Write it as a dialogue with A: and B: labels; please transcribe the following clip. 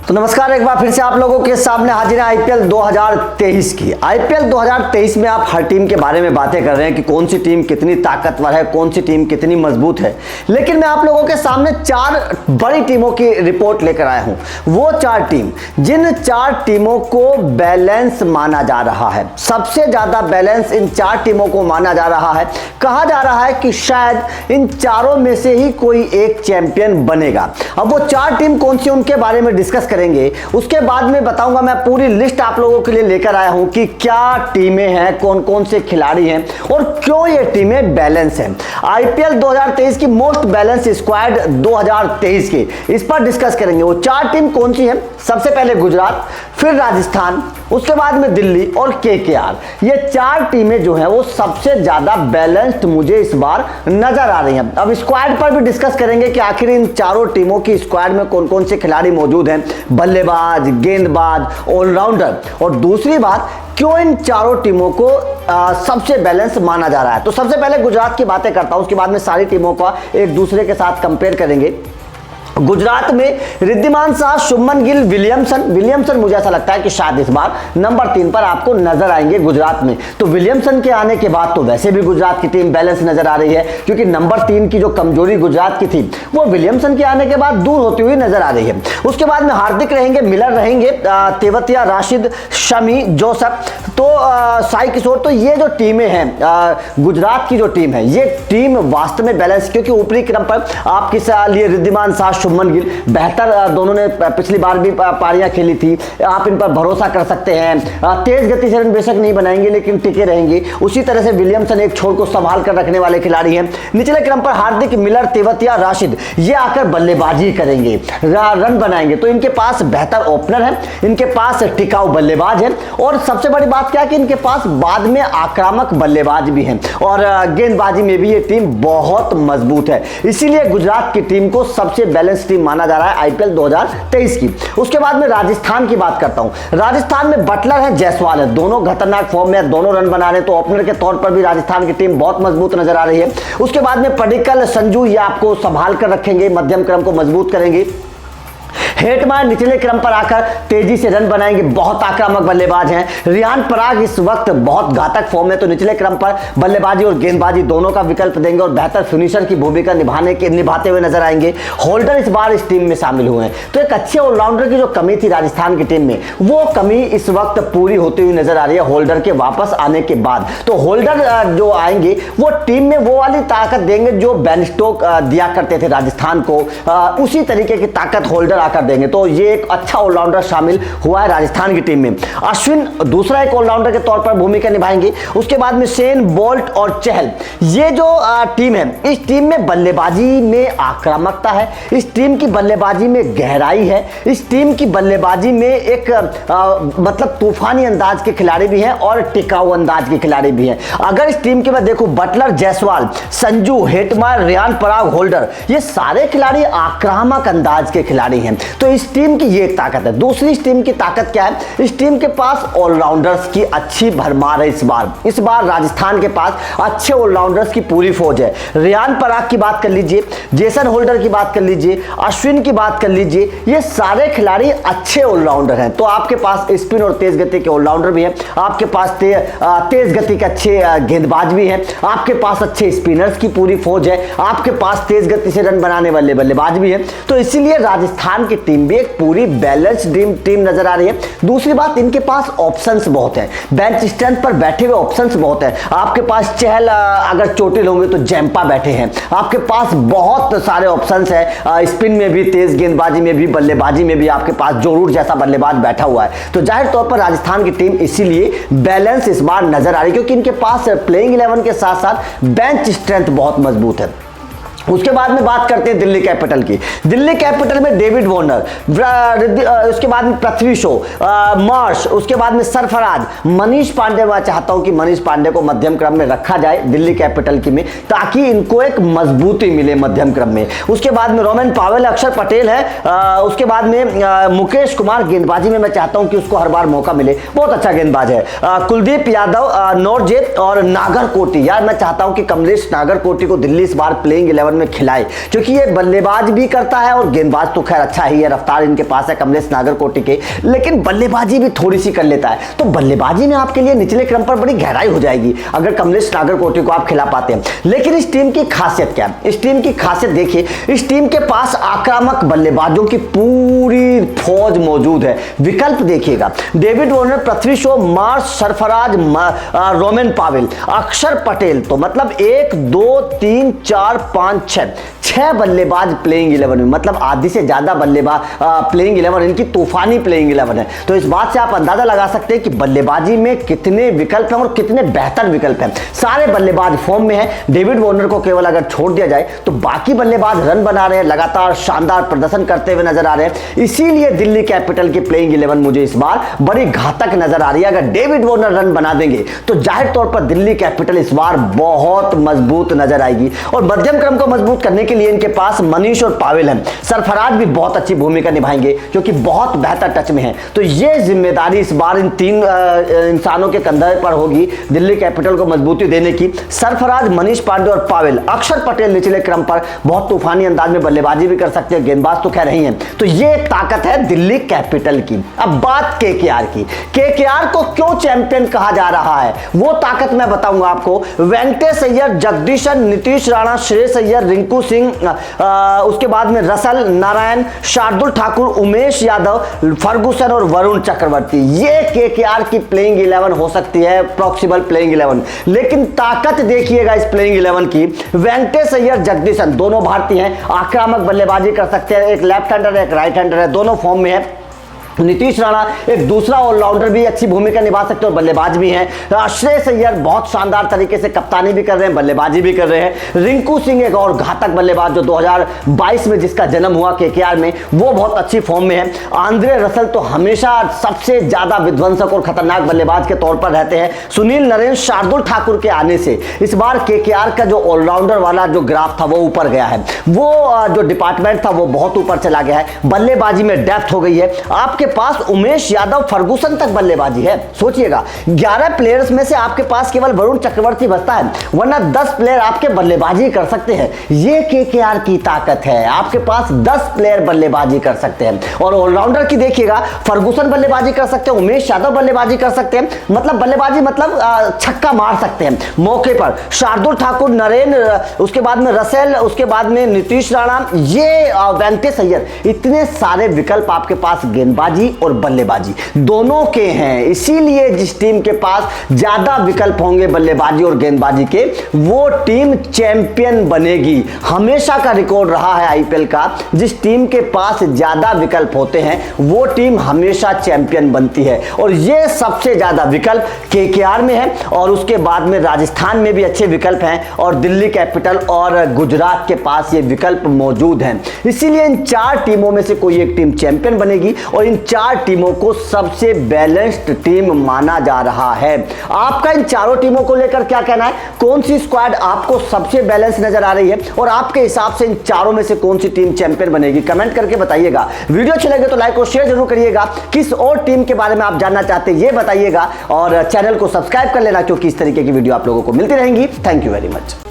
A: तो नमस्कार, एक बार फिर से आप लोगों के सामने हाजिर है आईपीएल 2023 की। आईपीएल 2023 में आप हर टीम के बारे में बातें कर रहे हैं कि कौन सी टीम कितनी ताकतवर है, कौन सी टीम कितनी मजबूत है, लेकिन मैं आप लोगों के सामने चार बड़ी टीमों की रिपोर्ट लेकर आया हूं। वो चार टीम जिन चार टीमों को बैलेंस माना जा रहा है, सबसे ज्यादा बैलेंस इन चार टीमों को माना जा रहा है। कहा जा रहा है कि शायद इन चारों में से ही कोई एक चैंपियन बनेगा। अब वो चार टीम कौन सी, उनके बारे में डिस्कस करेंगे। उसके बाद में बताऊंगा, मैं पूरी लिस्ट आप लोगों के लिए लेकर आया हूं कि क्या टीमें हैं, कौन कौन से खिलाड़ी हैं और क्यों ये टीमें बैलेंस हैं। आईपीएल 2023 की मोस्ट बैलेंस स्क्वाड 2023 की, इस पर डिस्कस करेंगे। वो चार टीम कौन सी हैं? सबसे पहले गुजरात, फिर राजस्थान, उसके बाद में दिल्ली और केकेआर। ये चार टीमें जो हैं वो सबसे ज्यादा बैलेंस्ड मुझे इस बार नजर आ रही हैं। अब स्क्वाड पर भी डिस्कस करेंगे कि आखिर इन चारों टीमों की स्क्वाड में कौन कौन से खिलाड़ी मौजूद हैं, बल्लेबाज, गेंदबाज, ऑलराउंडर, और दूसरी बात, क्यों इन चारों टीमों को सबसे बैलेंस माना जा रहा है। तो सबसे पहले गुजरात की बातें करता हूं, उसके बाद में सारी टीमों का एक दूसरे के साथ कंपेयर करेंगे। गुजरात में रिद्धिमान शाह, शुभमन गिल, विलियमसन मुझे ऐसा लगता है कि शायद इस बार नंबर 3 पर आपको नजर आएंगे गुजरात में। तो विलियमसन के आने के बाद तो वैसे भी गुजरात की टीम बैलेंस नजर आ रही है, क्योंकि नंबर 3 की जो कमजोरी गुजरात की थी वो विलियमसन के आने के बाद दूर होती हुई नजर आ रही है। उसके बाद में हार्दिक रहेंगे, मिलर रहेंगे, तेवतिया, राशिद, शमी, जोसेफ, तो साई किशोर। तो ये जो टीमें हैं, गुजरात की जो टीम है, ये टीम वास्तव में बैलेंस, क्योंकि ऊपरी क्रम पर आपके लिए रिद्धिमान शाह, शुभमन गिल बेहतर, दोनों ने पिछली बार भी पारियां खेली थी, आप इन पर भरोसा कर सकते हैं। तेज गति से रन बेशक नहीं बनाएंगे लेकिन टिके रहेंगे। उसी तरह से विलियमसन एक छोर को संभाल कर रखने वाले खिलाड़ी हैं। निचले क्रम पर हार्दिक, मिलर, तेवतिया, राशिद, ये आकर बल्लेबाजी करेंगे, रन बनाएंगे। तो इनके पास बेहतर ओपनर है, इनके पास टिकाऊ बल्लेबाज है, और सबसे बड़ी बात क्या है कि इनके पास बाद में आक्रामक बल्लेबाज भी हैं, और गेंदबाजी में भी ये टीम बहुत मजबूत है। इसीलिए गुजरात की टीम को सबसे बैलेंस टीम माना जा रहा है आईपीएल 2023 की। उसके बाद में राजस्थान की बात करता हूं। राजस्थान में बटलर है, जायसवाल है, दोनों खतरनाक फॉर्म में, दोनों रन बना रहे हैं, तो ओपनर के तौर पर भी राजस्थान की टीम बहुत मजबूत नजर आ रही है। उसके बाद में पडिक्कल, संजू, ये आपको संभाल कर रखेंगे, मध्यम क्रम को मजबूत करेंगे। हेटमायर निचले क्रम पर आकर तेजी से रन बनाएंगे, बहुत आक्रामक बल्लेबाज हैं। रियान पराग इस वक्त बहुत घातक फॉर्म में, तो निचले क्रम पर बल्लेबाजी और गेंदबाजी दोनों का विकल्प देंगे और बेहतर फिनिशर की भूमिका निभाते हुए नजर आएंगे। होल्डर इस बार इस टीम में शामिल हुए हैं, तो एक अच्छे ऑलराउंडर की जो कमी थी राजस्थान की टीम में, वो कमी इस वक्त पूरी होती हुई नजर आ रही है होल्डर के वापस आने के बाद। तो होल्डर जो आएंगे वो टीम में वो वाली ताकत देंगे जो बेन स्टोक दिया करते थे राजस्थान को, उसी तरीके की ताकत होल्डर आकर देंगे। तो ये एक अच्छा ऑलराउंडर शामिल हुआ है राजस्थान की टीम में। अश्विन दूसरा एक ऑलराउंडर के तौर पर भूमिका निभाएंगे। उसके बाद में सेन, बोल्ट और चहल, ये जो टीम है, इस टीम में बल्लेबाजी में आक्रामकता है, इस टीम की बल्लेबाजी में गहराई है, इस टीम की बल्लेबाजी में एक मतलब तूफानी अंदाज के खिलाड़ी भी हैं और टिकाऊ अंदाज के खिलाड़ी भी हैं। अगर इस टीम के मैं देखूं, Buttler, Jaiswal, Sanju, Hetmyer, Riyan Parag, holder, ये सारे खिलाड़ी आक्रामक अंदाज के खिलाड़ी हैं। तो इस टीम की ये एक ताकत है। दूसरी इस टीम की ताकत क्या है? इस टीम के पास ऑलराउंडर्स की अच्छी भरमार है। इस बार राजस्थान के पास अच्छे ऑलराउंडर्स की पूरी फौज है। रियान पराग की बात कर लीजिए, जेसन होल्डर की बात कर लीजिए, अश्विन की बात कर लीजिए, ये सारे खिलाड़ी अच्छे ऑलराउंडर हैं। तो आपके पास स्पिन और तेज गति के ऑलराउंडर भी हैं, आपके पास तेज गति के अच्छे गेंदबाज भी हैं, आपके पास अच्छे स्पिनर्स की पूरी फौज है, आपके पास तेज गति से रन बनाने वाले बल्लेबाज भी हैं। तो इसीलिए राजस्थान की टीम भी एक पूरी बैलेंस टीम नजर आ रही है। दूसरी बात, इनके पास ऑप्शंस बहुत हैं, बेंच स्ट्रेंथ पर बैठे हुए ऑप्शंस बहुत हैं। आपके पास चहल अगर चोटिल होंगे तो जैम्पा बैठे हैं, आपके पास बहुत सारे ऑप्शंस हैं, स्पिन में भी, तेज गेंदबाजी में भी, बल्लेबाजी में भी आपके पास जोरूर जैसा बल्लेबाज बैठा हुआ है। तो जाहिर तौर पर राजस्थान की टीम इसीलिए बैलेंस इस बार नजर आ रही है, क्योंकि इनके पास प्लेइंग 11 के साथ साथ बेंच स्ट्रेंथ बहुत मजबूत है। उसके बाद में बात करते हैं दिल्ली कैपिटल की। दिल्ली कैपिटल में डेविड वार्नर, उसके बाद में पृथ्वी शॉ, मार्श, उसके बाद में सरफराज, मनीष पांडे। मैं चाहता हूं कि मनीष पांडे को मध्यम क्रम में रखा जाए दिल्ली कैपिटल की में, ताकि इनको एक मजबूती मिले मध्यम क्रम में। उसके बाद में रोमन पावेल, अक्षर पटेल है, उसके बाद में मुकेश कुमार, गेंदबाजी में मैं चाहता हूं कि उसको हर बार मौका मिले, बहुत अच्छा गेंदबाज है। कुलदीप यादव, नौरजेत और नागरकोटी। यार मैं चाहता हूं कि कमलेश नागरकोटी को दिल्ली इस बार प्लेइंग 11 11 में खिलाए, क्योंकि ये बल्लेबाज भी करता है और गेंदबाज तो खैर अच्छा ही है, रफ्तार इनके पास है कमलेश नागरकोटी के, लेकिन बल्लेबाजी भी थोड़ी सी कर लेता है। तो बल्लेबाजी में आपके लिए निचले क्रम पर बड़ी गहराई हो जाएगी अगर कमलेश नागरकोटी को आप खिला पाते हैं। लेकिन इस टीम की खासियत क्या है? इस टीम की खासियत देखिए, इस टीम के पास आक्रामक बल्लेबाजों की पूरी फौज मौजूद है। विकल्प देखिएगा, David Warner, Prithvi Shaw, Marsh, Sarfaraz, Rovman Powell, Axar Patel. तो मतलब 1 2 3 4 5 6 बल्लेबाज प्लेइंग 11 में, मतलब आधी से ज्यादा बल्लेबाज प्लेइंग 11, इनकी तूफानी प्लेइंग 11 है। तो इस बात से आप अंदाजा लगा सकते हैं कि बल्लेबाजी में कितने विकल्प हैं और कितने बेहतर विकल्प हैं। सारे बल्लेबाज फॉर्म में हैं। डेविड वार्नर को केवल अगर छोड़ दिया जाए तो बाकी बल्लेबाज रन बना रहे हैं, लगातार शानदार प्रदर्शन करते हुए नजर आ रहे हैं। इसीलिए दिल्ली कैपिटल की प्लेइंग 11 मुझे इस बार बड़ी घातक नजर आ रही है। अगर डेविड वार्नर रन बना देंगे तो जाहिर तौर पर दिल्ली कैपिटल इस बार बहुत मजबूत नजर आएगी। और मध्यम क्रम को मजबूत करने के लिए इनके पास मनीष और पावेल हैं। सरफराज भी बहुत अच्छी भूमिका निभाएंगे क्योंकि बहुत बेहतर टच में हैं। तो ये जिम्मेदारी इस बार इन तीन इंसानों के कंधे पर होगी दिल्ली कैपिटल को मजबूती देने की। सरफराज, मनीष पांडे और पावेल। अक्षर पटेल निचले क्रम पर बहुत तूफानी अंदाज में बल्लेबाजी भी कर सकते हैं, गेंदबाज तो खैर नहीं है। तो ये ताकत है दिल्ली कैपिटल की। अब बात केकेआर की। केकेआर को क्यों चैंपियन कहा जा रहा है वो ताकत मैं बताऊंगा आपको। वेंकटेश अय्यर, जगदीशन, नीतीश राणा, श्रेयस अय्यर, रिंकू सिंह, उसके बाद में रसल नारायण, शार्दुल ठाकुर, उमेश यादव, फर्गुसन और वरुण चक्रवर्ती। ये केकेआर की प्लेइंग 11 हो सकती है, प्रॉक्सिबल प्लेइंग 11। लेकिन ताकत देखिएगा इस प्लेइंग 11 की। वेंकटेश अय्यर, जगदीशन दोनों भारतीय हैं, आक्रामक बल्लेबाजी कर सकते हैं। एक लेफ्ट हैंडर है, एक राइट हैंडर है, दोनों फॉर्म में है। नीतीश राणा एक दूसरा ऑलराउंडर भी अच्छी भूमिका निभा सकते हैं और बल्लेबाज भी हैं। श्रेयस अय्यर बहुत शानदार तरीके से कप्तानी भी कर रहे हैं, बल्लेबाजी भी कर रहे हैं। रिंकू सिंह एक और घातक बल्लेबाज जो 2022 में जिसका जन्म हुआ केकेआर में, वो बहुत अच्छी फॉर्म में है। आंद्रे रसल तो हमेशा सबसे ज्यादा विध्वंसक और खतरनाक बल्लेबाज के तौर पर रहते हैं। सुनील नरेन, शार्दुल ठाकुर के आने से इस बार केकेआर का जो ऑलराउंडर वाला जो ग्राफ था वो ऊपर गया है, वो जो डिपार्टमेंट था वो बहुत ऊपर चला गया है। बल्लेबाजी में डेप्थ हो गई है। आपके पास उमेश यादव, फर्गुसन तक बल्लेबाजी है। सोचिएगा 11 प्लेयर्स में से आपके पास केवल वरुण चक्रवर्ती बचता है, वरना 10 प्लेयर आपके बल्लेबाजी कर सकते हैं। ये केकेआर की ताकत है, आपके पास 10 प्लेयर बल्लेबाजी कर सकते हैं। और ऑलराउंडर की देखिएगा, फर्गुसन बल्लेबाजी कर सकते हैं, उमेश यादव बल्लेबाजी कर सकते हैं, मतलब बल्लेबाजी मतलब छक्का मार सकते हैं मौके पर। शार्दुल ठाकुर, नरेन, उसके बाद में रसेल, उसके बाद में नीतीश राणा, ये वेंकटेश अय्यर, इतने सारे विकल्प आपके पास गेंदबाजी और बल्लेबाजी दोनों के हैं। इसीलिए जिस टीम के पास ज्यादा विकल्प होंगे बल्लेबाजी और गेंदबाजी के, वो टीम चैंपियन बनेगी। हमेशा का रिकॉर्ड रहा है आईपीएल का, जिस टीम के पास ज्यादा विकल्प होते हैं वो टीम हमेशा चैंपियन बनती है। और ये सबसे ज्यादा विकल्प केकेआर में है, और उसके बाद में राजस्थान में भी अच्छे विकल्प हैं, और दिल्ली कैपिटल और गुजरात के पास ये विकल्प मौजूद हैं। इसीलिए इन 4 टीमों में से कोई एक टीम चैंपियन बनेगी, और इन 4 टीमों को सबसे बैलेंस्ड टीम माना जा रहा है। आपका इन चारों टीमों को लेकर क्या कहना है? कौन सी स्क्वाड आपको सबसे बैलेंस नजर आ रही है, और आपके हिसाब से इन चारों में से कौन सी टीम चैंपियन बनेगी? कमेंट करके बताइएगा। वीडियो अच्छी लगे तो लाइक और शेयर जरूर करिएगा। किस और टीम के बारे में आप जानना चाहते हैं ये बताइएगा, और चैनल को सब्सक्राइब कर लेना, क्योंकि इस तरीके की वीडियो आप लोगों को मिलती रहेंगी। Thank you very much.